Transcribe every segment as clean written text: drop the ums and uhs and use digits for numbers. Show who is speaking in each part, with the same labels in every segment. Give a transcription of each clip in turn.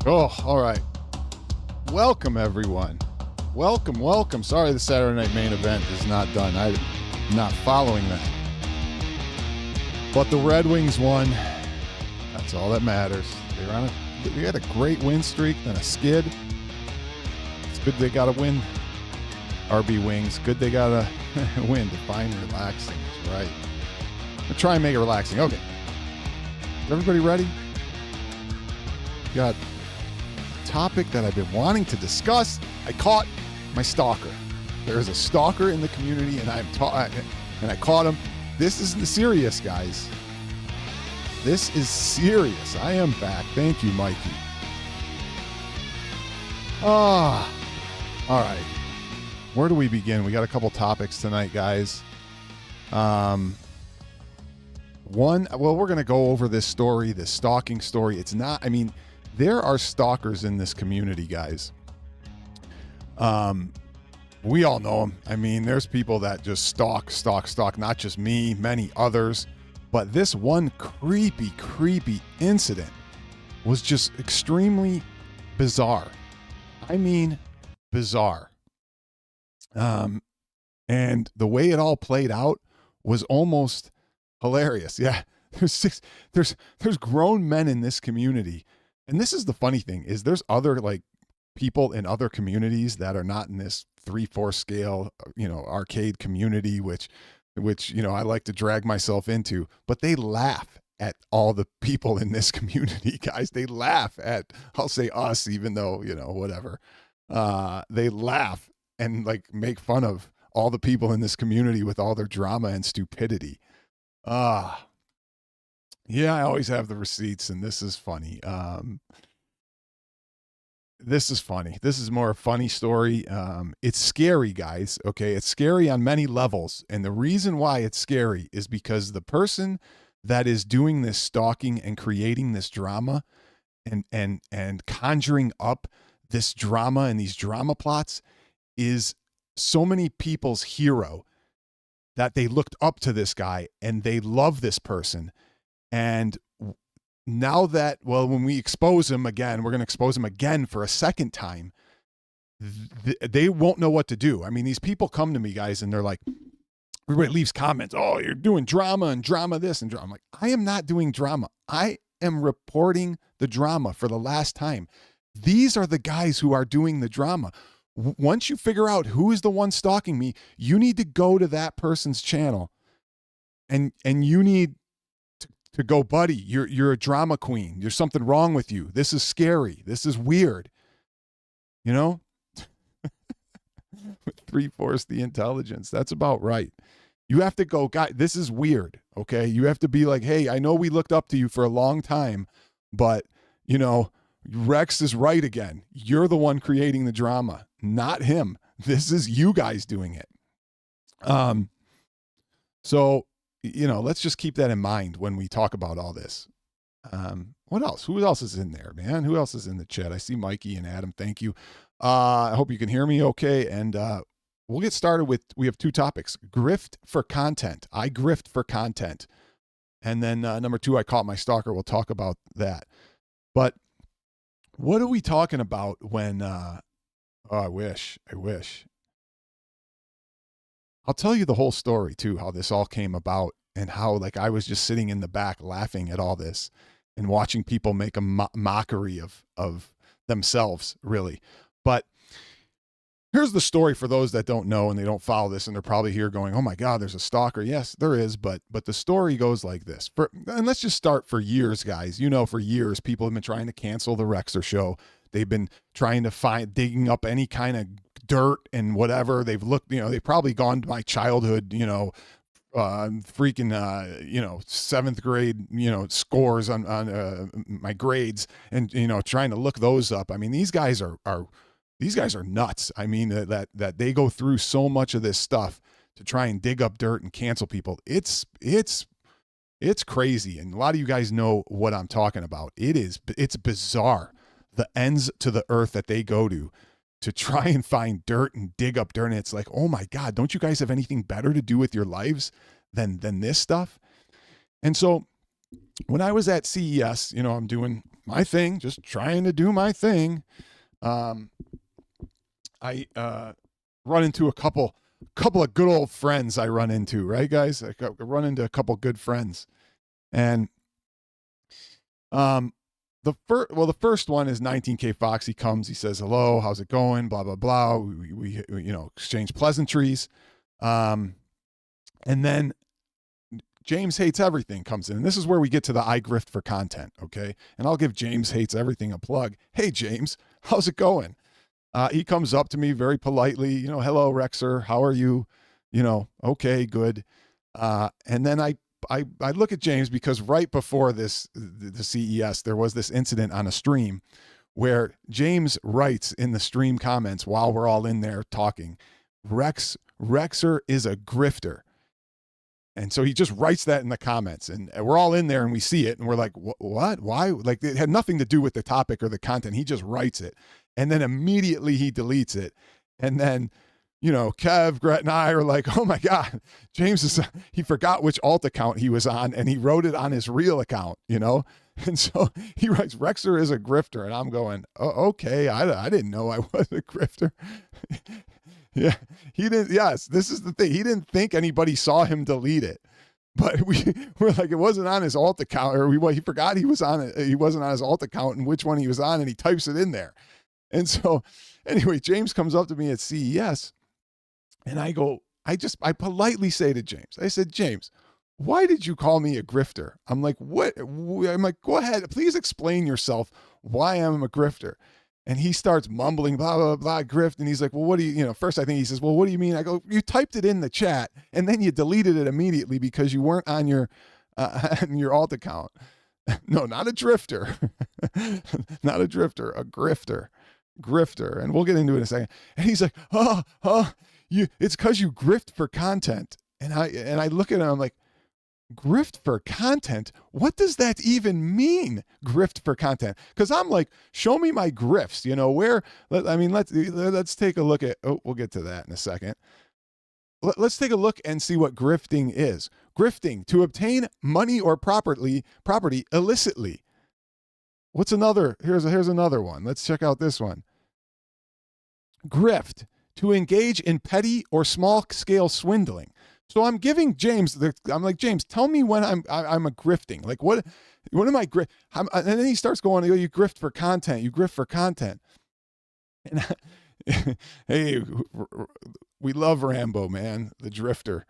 Speaker 1: Oh, all right. Welcome, everyone. Welcome. Sorry the Saturday Night Main Event is not done. I'm not following that. But the Red Wings won. That's all that matters. They had a great win streak, then a skid. It's good they got to win. RB Wings. Good they got to win. Define relaxing. That's right. I'm try and make it relaxing. Okay. Is everybody ready? Got a topic that I've been wanting to discuss. I caught my stalker. There is a stalker in the community, and I caught him. This isn't serious, guys. This is serious. I am back. Thank you, Mikey. All right. Where do we begin? We got a couple topics tonight, guys. We're going to go over this story, this stalking story. There are stalkers in this community, guys. We all know them. There's people that just stalk, not just me, many others. But this one creepy incident was just extremely bizarre. Bizarre. And the way it all played out was almost hilarious. Yeah, there's grown men in this community. And this is the funny thing, is there's other people in other communities that are not in this 3-4 scale, arcade community, which I like to drag myself into, but they laugh at all the people in this community, guys. They laugh at, I'll say us, even though, whatever. They laugh and make fun of all the people in this community with all their drama and stupidity. Yeah, I always have the receipts, and this is funny. This is funny. This is more a funny story. It's scary, guys. Okay, it's scary on many levels, and the reason why it's scary is because the person that is doing this stalking and creating this drama, and conjuring up this drama and these drama plots, is so many people's hero that they looked up to this guy and they love this person. And now that, when we expose him again, we're going to expose him again for a second time. They won't know what to do. These people come to me, guys, and they're like, everybody leaves comments. Oh, you're doing drama and drama this and drama. I'm like, I am not doing drama. I am reporting the drama for the last time. These are the guys who are doing the drama. Once you figure out who is the one stalking me, you need to go to that person's channel and you need to go, buddy, you're a drama queen. There's something wrong with you. This is scary. This is weird. With 3/4 the intelligence. That's about right. You have to go, guy, this is weird. Okay. You have to be like, hey, I know we looked up to you for a long time, but Rex is right again. You're the one creating the drama, not him. This is you guys doing it. So, let's just keep that in mind when we talk about all this. What else? Who else is in there, man? Who else is in the chat? I see Mikey and Adam. Thank you. I hope you can hear me okay. And we'll get started with, we have 2 topics. Grift for content. I grift for content. And then number 2, I caught my stalker. We'll talk about that. But what are we talking about when, I wish. I'll tell you the whole story too, how this all came about and how I was just sitting in the back laughing at all this and watching people make a mockery of themselves, really. But here's the story for those that don't know and they don't follow this, and they're probably here going, oh my God, there's a stalker. Yes, there is. But the story goes like this. And let's just start for years, guys. For years, people have been trying to cancel the Rexer show. They've been trying to digging up any kind of dirt and whatever. They've looked, they've probably gone to my childhood, freaking, 7th grade, scores on my grades and, trying to look those up. These guys are nuts. That they go through so much of this stuff to try and dig up dirt and cancel people. It's crazy. And a lot of you guys know what I'm talking about. It's bizarre. The ends to the earth that they go to try and find dirt and dig up dirt. And it's like, oh my God, don't you guys have anything better to do with your lives than this stuff? And so when I was at CES, I'm doing my thing, just trying to do my thing. I run into a couple of good old friends I run into, right, guys? I run into a couple good friends. And the first one is 19K Fox. He comes, he says, hello, how's it going? Blah, blah, blah. We exchange pleasantries. And then James Hates Everything comes in. And this is where we get to the I grift for content, okay? And I'll give James Hates Everything a plug. Hey, James, how's it going? He comes up to me very politely, hello, Rexer, how are you? Okay, good. And then I look at James because right before the CES, there was this incident on a stream where James writes in the stream comments while we're all in there talking, Rexer is a grifter. And so he just writes that in the comments, and we're all in there and we see it and we're like, what? Why? Like, it had nothing to do with the topic or the content. He just writes it. And then immediately he deletes it. And then, Kev, Gret, and I are like, oh my God, James he forgot which alt account he was on and he wrote it on his real account, And so he writes, Rexer is a grifter. And I'm going, oh, okay, I didn't know I was a grifter. Yeah, he didn't. Yes, this is the thing. He didn't think anybody saw him delete it, but we're like, it wasn't on his alt account, or he forgot he was on it. He wasn't on his alt account and which one he was on, and he types it in there. And so, anyway, James comes up to me at CES, and I politely say to James, I said, James, why did you call me a grifter? I'm like, what? I'm like, go ahead, please explain yourself. Why I'm a grifter. And he starts mumbling, blah, blah, blah, grift. And he's like, well, what do you, first I think he says, well, what do you mean? I go, you typed it in the chat and then you deleted it immediately because you weren't on your alt account. No, not a drifter. Not a drifter, a grifter. And we'll get into it in a second. And he's like, it's because you grift for content. And I look at him, I'm like, grift for content? What does that even mean? Grift for content? Because I'm like, show me my grifts. Let's take a look at. Oh, we'll get to that in a second. Let's take a look and see what grifting is. Grifting, to obtain money or property illicitly. What's another? Here's another one. Let's check out this one. Grift, to engage in petty or small scale swindling. So I'm giving James, I'm like, James, tell me when I'm a grifting. Like, what am I and then he starts going, you grift for content. You grift for content. And hey, we love Rambo, man, the drifter.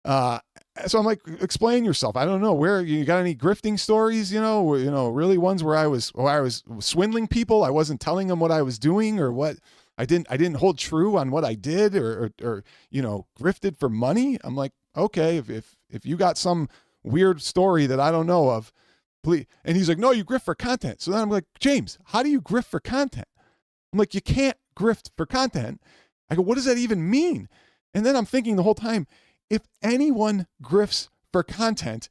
Speaker 1: So I'm like, explain yourself. I don't know, where you got any grifting stories, really ones where I was swindling people. I wasn't telling them what I was doing or what. I didn't hold true on what I did or grifted for money. I'm like, okay, if you got some weird story that I don't know of, please. And he's like, no, you grift for content. So then I'm like, James, how do you grift for content? I'm like, you can't grift for content. I go, what does that even mean? And then I'm thinking the whole time, if anyone grifts for content,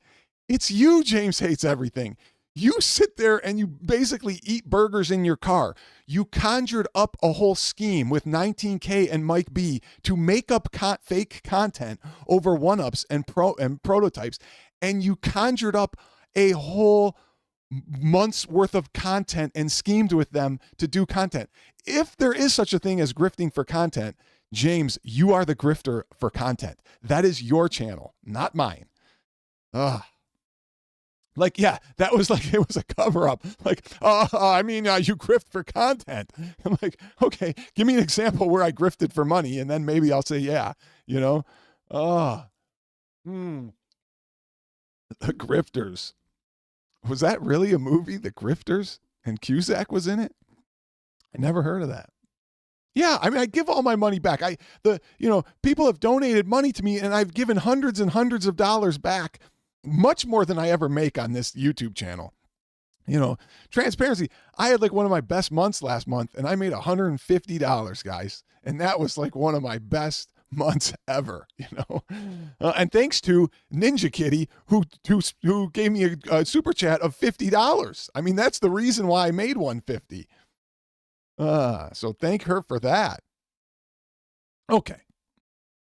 Speaker 1: it's you, James Hates Everything. You sit there and you basically eat burgers in your car. You conjured up a whole scheme with 19K and Mike B to make up fake content over one-ups and prototypes. And you conjured up a whole month's worth of content and schemed with them to do content. If there is such a thing as grifting for content, James, you are the grifter for content. That is your channel, not mine. Ugh. Like, yeah, that was like, it was a cover up. Like, you grift for content. I'm like, okay, give me an example where I grifted for money. And then maybe I'll say, yeah, The Grifters. Was that really a movie? The Grifters? And Cusack was in it? I never heard of that. Yeah, I give all my money back. People have donated money to me and I've given hundreds and hundreds of dollars back. Much more than I ever make on this YouTube channel. Transparency. I had like one of my best months last month and I made $150, guys. And that was like one of my best months ever, and thanks to Ninja Kitty who gave me a super chat of $50. I mean, that's the reason why I made $150. So thank her for that. Okay.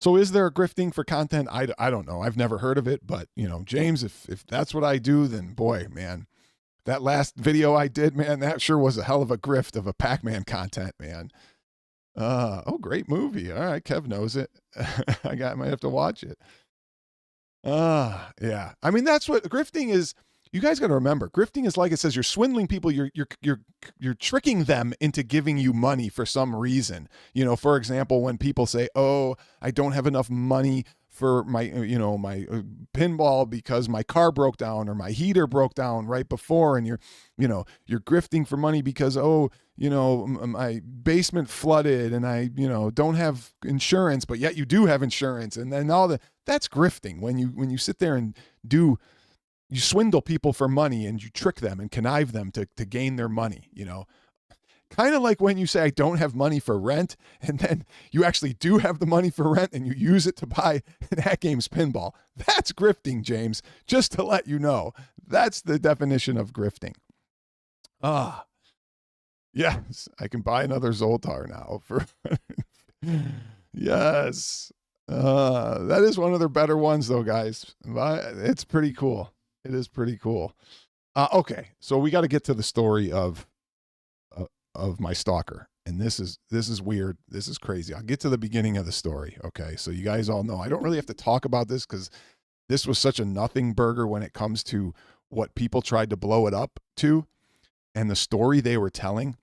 Speaker 1: So is there a grifting for content? I don't know. I've never heard of it, but James, if that's what I do, then boy, man, That last video I did, man, that sure was a hell of a grift of a Pac-Man content, man. Oh, great movie. All right, Kev knows it. Might have to watch it. Yeah. I mean, that's what grifting is. You guys got to remember, grifting is like it says, you're swindling people. You're tricking them into giving you money for some reason. You know, for example, when people say, "Oh, I don't have enough money for my pinball because my car broke down or my heater broke down right before," and you're grifting for money because, "Oh, my basement flooded and I, don't have insurance, but yet you do have insurance," and then that's grifting. When you sit there and you swindle people for money and you trick them and connive them to gain their money, kind of like when you say, "I don't have money for rent," and then you actually do have the money for rent and you use it to buy an At Games pinball. That's grifting, James, just to let you know. That's the definition of grifting. Yes, I can buy another Zoltar now for yes. That is one of their better ones though, guys. It's pretty cool. It is pretty cool. Okay, so we got to get to the story of my stalker, and this is weird. This is crazy. I'll get to the beginning of the story. Okay, so you guys all know I don't really have to talk about this because this was such a nothing burger when it comes to what people tried to blow it up to, and the story they were telling.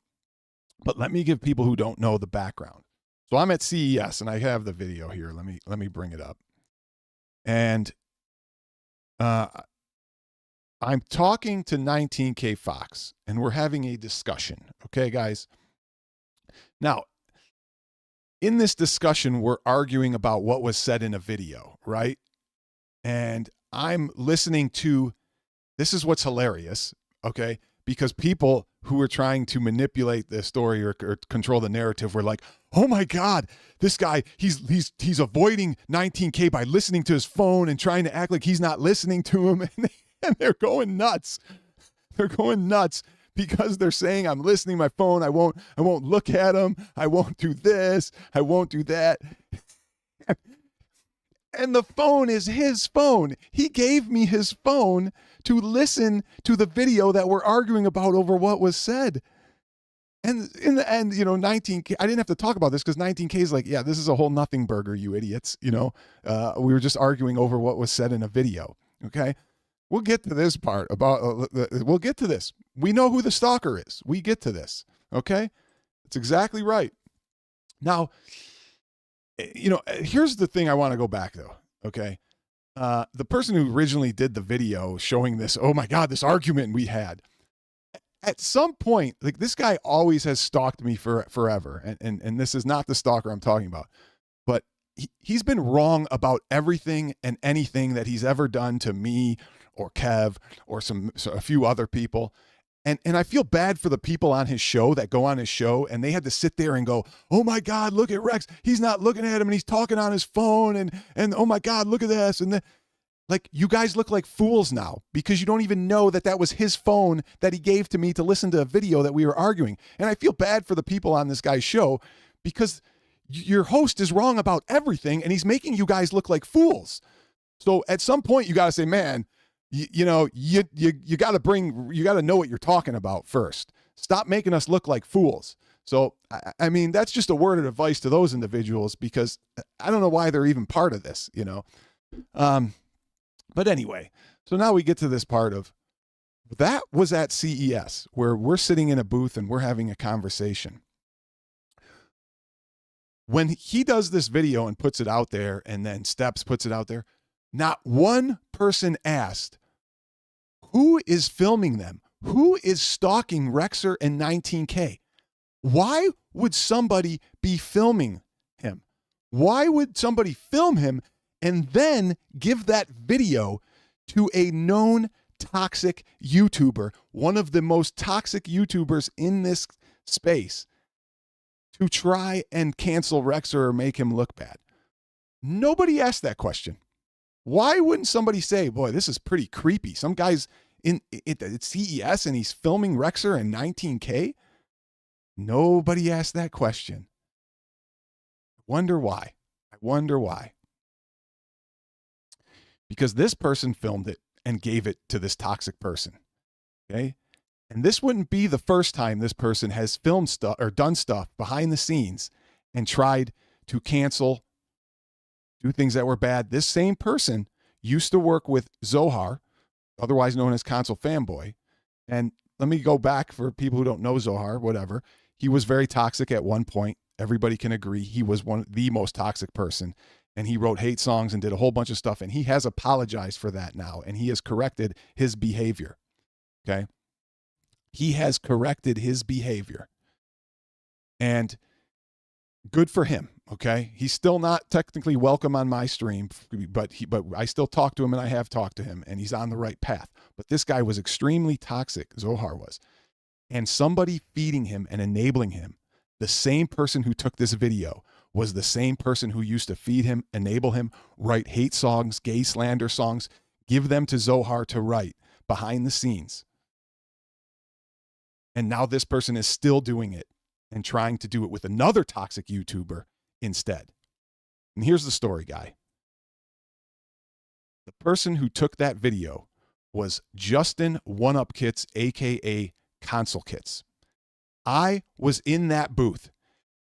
Speaker 1: But let me give people who don't know the background. So I'm at CES and I have the video here. Let me bring it up. And I'm talking to 19K Fox and we're having a discussion. Okay, guys. Now, in this discussion, we're arguing about what was said in a video, right? And I'm listening to, this is what's hilarious, okay? Because people who were trying to manipulate the story or control the narrative were like, "Oh my God, this guy, he's avoiding 19K by listening to his phone and trying to act like he's not listening to him." And they're going nuts. They're going nuts because they're saying, "I'm listening to my phone. I won't look at him. I won't do this. I won't do that." And the phone is his phone. He gave me his phone to listen to the video that we're arguing about over what was said. And in the end, 19K, I didn't have to talk about this because 19K is like, "Yeah, this is a whole nothing burger, you idiots." We were just arguing over what was said in a video. Okay. We'll get to this part about, we'll get to this. We know who the stalker is. We get to this. Okay. That's exactly right. Now, here's the thing I want to go back though. Okay. The person who originally did the video showing this, oh my God, this argument we had, at some point, like, this guy always has stalked me forever. And this is not the stalker I'm talking about, but he's been wrong about everything and anything that he's ever done to me or Kev or a few other people. And I feel bad for the people on his show that go on his show and they had to sit there and go, "Oh my God, look at Rex. He's not looking at him and he's talking on his phone. And oh my God, look at this." And like, you guys look like fools now because you don't even know that was his phone that he gave to me to listen to a video that we were arguing. And I feel bad for the people on this guy's show because your host is wrong about everything and he's making you guys look like fools. So at some point you got to say, "Man, you got to know what you're talking about first. Stop making us look like fools." So, I mean, that's just a word of advice to those individuals because I don't know why they're even part of this, But anyway, so now we get to this part of, that was at CES where we're sitting in a booth and we're having a conversation. When he does this video and puts it out there, and then Steps puts it out there, not one person asked, who is filming them? Who is stalking Rexer and 19K? Why would somebody be filming him? Why would somebody film him and then give that video to a known toxic YouTuber, one of the most toxic YouTubers in this space, to try and cancel Rexer or make him look bad? Nobody asked that question. Why wouldn't somebody say, "Boy, this is pretty creepy. Some guy's at CES and he's filming Rexer and 19K"? Nobody asked that question. I wonder why. Because this person filmed it and gave it to this toxic person. Okay. And this wouldn't be the first time this person has filmed stuff or done stuff behind the scenes and tried to cancel, do things that were bad. This same person used to work with Zohar, otherwise known as Console Fanboy. And let me go back for people who don't know Zohar, whatever. He was very toxic at one point. Everybody can agree he was the most toxic person. And he wrote hate songs and did a whole bunch of stuff. And he has apologized for that now. And he has corrected his behavior. Okay. He has corrected his behavior. And good for him. Okay. He's still not technically welcome on my stream, but I still talk to him, and I have talked to him, and he's on the right path. But this guy was extremely toxic. Zohar was. And somebody feeding him and enabling him, the same person who took this video was the same person who used to feed him, enable him, write hate songs, gay slander songs, give them to Zohar to write behind the scenes. And now this person is still doing it and trying to do it with another toxic YouTuber instead. And here's the story, guy. The person who took that video was Justin One-Up-Kits, a.k.a. Console Kits. I was in that booth,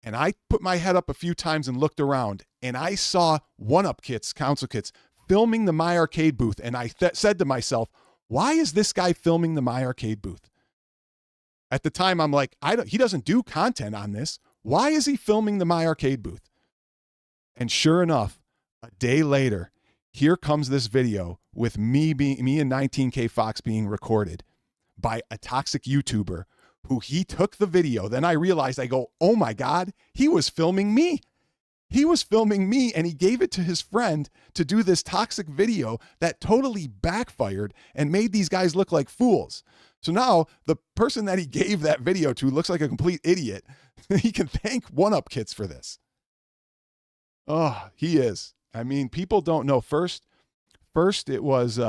Speaker 1: and I put my head up a few times and looked around, and I saw One-Up-Kits, Console Kits, filming the My Arcade booth, and I said to myself, why is this guy filming the My Arcade booth? At the time, I'm like, he doesn't do content on this. Why is he filming the My Arcade booth? And sure enough, a day later, here comes this video with me and 19K Fox being recorded by a toxic YouTuber who he took the video. Then I realized, I go, oh my God, he was filming me. He was filming me, and he gave it to his friend to do this toxic video that totally backfired and made these guys look like fools. So now the person that he gave that video to looks like a complete idiot. He can thank One-Up-Kits for this. Oh, he is. I mean, people don't know. First it was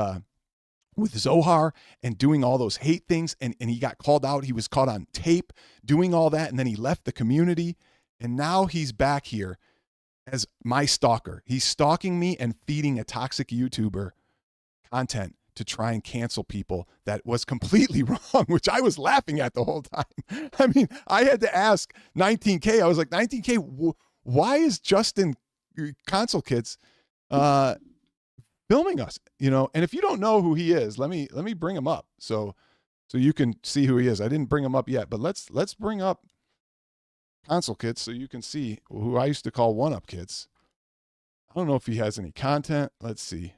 Speaker 1: with Zohar and doing all those hate things, and he got called out. He was caught on tape doing all that, and then he left the community, and now he's back here as my stalker. He's stalking me and feeding a toxic YouTuber content to try and cancel people that was completely wrong, which I was laughing at the whole time. I mean, I had to ask 19K. I was like, 19K, why is Justin Console Kits filming us? You know, and if you don't know who he is, let me bring him up so you can see who he is. I didn't bring him up yet, but let's bring up Console Kits so you can see who I used to call One-Up-Kits. I don't know if he has any content. Let's see.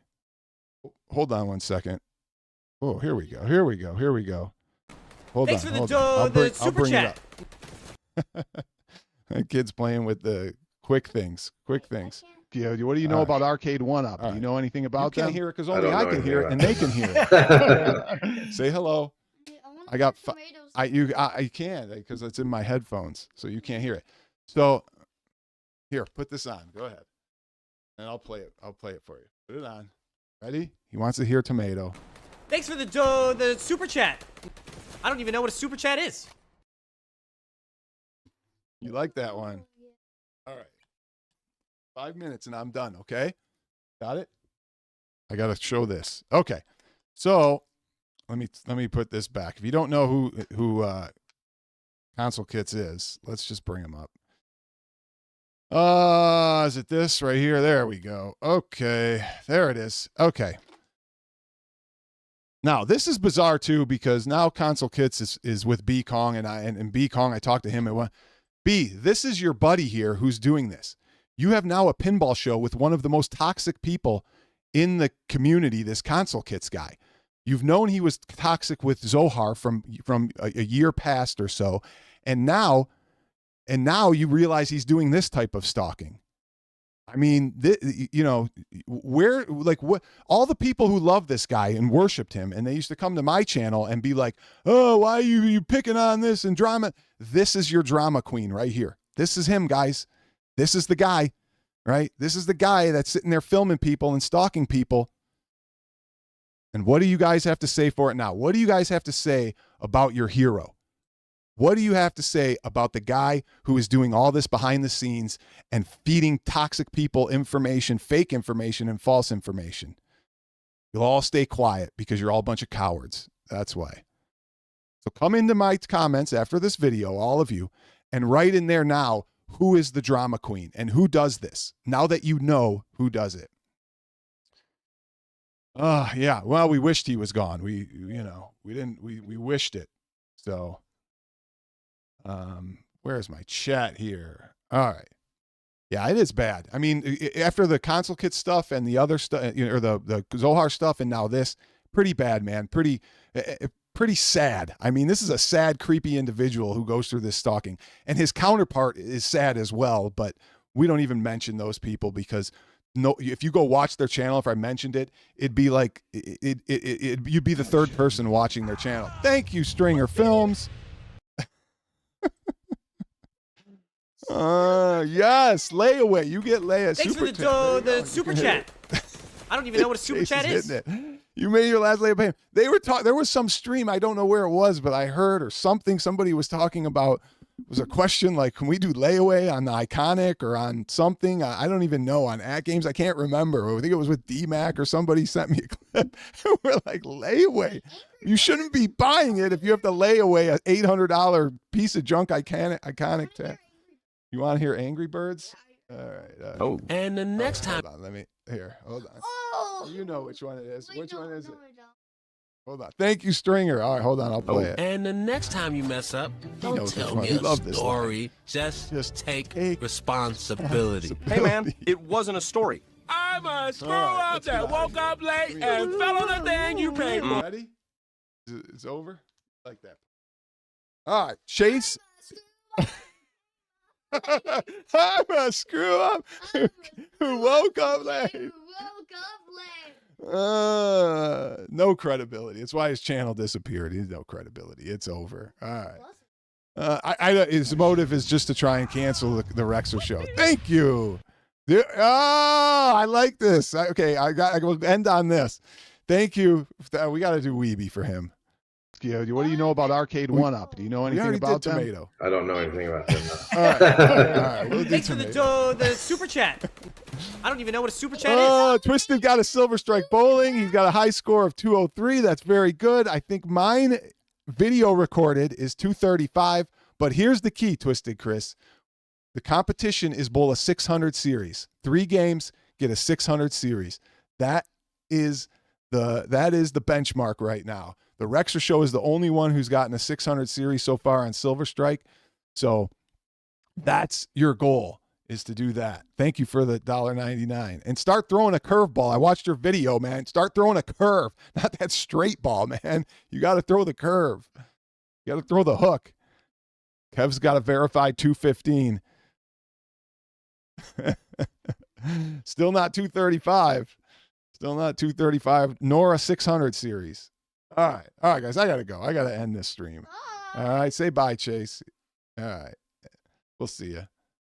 Speaker 1: Hold on one second. Oh, here we go. Hold
Speaker 2: Thanks
Speaker 1: on.
Speaker 2: for the super chat.
Speaker 1: That kid's playing with the quick things. Yeah, what do you know about Arcade One-Up? Do you know anything about that? You can't hear it because only I can hear it, and they can hear it. Say hello. I got I can because it's in my headphones, so you can't hear it. So here, put this on. Go ahead, and I'll play it. I'll play it for you. Put it on. Ready? He wants to hear Tomato.
Speaker 2: Thanks for the super chat. I don't even know what a super chat is.
Speaker 1: You like that one? All right. 5 minutes and I'm done. Okay. Got it? I got to show this. Okay. So let me put this back. If you don't know who Console Kits is, let's just bring him up. Is it this right here? There we go. Okay. There it is. Okay. Now, this is bizarre too, because now Console Kits is with B Kong, and B Kong, I talked to him and went, B, this is your buddy here who's doing this. You have now a pinball show with one of the most toxic people in the community, this Console Kits guy. You've known he was toxic with Zohar from a year past or so, and now you realize he's doing this type of stalking. I mean, you know, where, like, what, all the people who love this guy and worshiped him, and they used to come to my channel and be like, oh, why are you picking on this and drama? This is your drama queen right here. This is him, guys. This is the guy, right? This is the guy that's sitting there filming people and stalking people. And what do you guys have to say for it now? What do you guys have to say about your hero? What do you have to say about the guy who is doing all this behind the scenes and feeding toxic people information, fake information, and false information? You'll all stay quiet because you're all a bunch of cowards. That's why. So come into my comments after this video, all of you, and write in there now who is the drama queen and who does this, now that you know who does it. Yeah. Well, we wished he was gone. We wished it. So, where's my chat here? All right. Yeah, it is bad. I mean, after the console kit stuff and the other stuff, or the Zohar stuff, and now this, pretty bad, man. Pretty sad. I mean, this is a sad, creepy individual who goes through this stalking, and his counterpart is sad as well. But we don't even mention those people because if you go watch their channel, if I mentioned it, it'd be like you'd be the third person watching their channel. Thank you, Stringer Films. Yes, layaway. You get layaway.
Speaker 2: Thanks for the super chat. I don't even know what a super chat is.
Speaker 1: You made your last layaway. They were talking. There was some stream. I don't know where it was, but I heard or something. Somebody was talking about. It was a question like, can we do layaway on the Iconic or on something? I don't even know, on At Games. I can't remember. I think it was with DMAC or somebody sent me a clip. And we're like, layaway. You shouldn't be buying it if you have to lay away an $800 piece of junk Iconic tag. You want to hear Angry Birds? All right.
Speaker 3: Oh. And the next time.
Speaker 1: Hold on. Hold on.
Speaker 4: Oh.
Speaker 1: You know which one it is. Which one is it? Hold on. Thank you, Stringer. All right, hold on. I'll play it.
Speaker 3: And the next time you mess up, don't tell me a story. Just take responsibility.
Speaker 5: Hey, man, it wasn't a story.
Speaker 3: I'm a screw up that woke up late and fell on the thing you paid for.
Speaker 1: Ready? It's over? Like that. All right. Chase. I'm a screw up who woke up late. No credibility. It's why his channel disappeared. He has no credibility. It's over. All right. His motive is just to try and cancel the Rexer show. Thank you. I like this. Okay, I will end on this. Thank you. We got to do Weeby for him. What do you know about Arcade 1-Up? Do you know anything about them? Tomato.
Speaker 6: I don't know anything about them.
Speaker 1: All right. We'll
Speaker 2: Thanks for the super chat. I don't even know what a super chat is.
Speaker 1: Oh, Twisted got a Silver Strike Bowling. He's got a high score of 203. That's very good. I think mine video recorded is 235. But here's the key, Twisted Chris. The competition is bowl a 600 series. 3 games, get a 600 series. That is the benchmark right now. The Rexer show is the only one who's gotten a 600 series so far on Silver Strike. So that's your goal, is to do that. Thank you for the $1.99. And start throwing a curveball. I watched your video, man. Start throwing a curve, not that straight ball, man. You got to throw the curve. You got to throw the hook. Kev's got a verified 215. Still not 235. Still not 235, nor a 600 series. All right, guys, I got to go. I got to end this stream. All right, say bye, Chase. All right, we'll see you.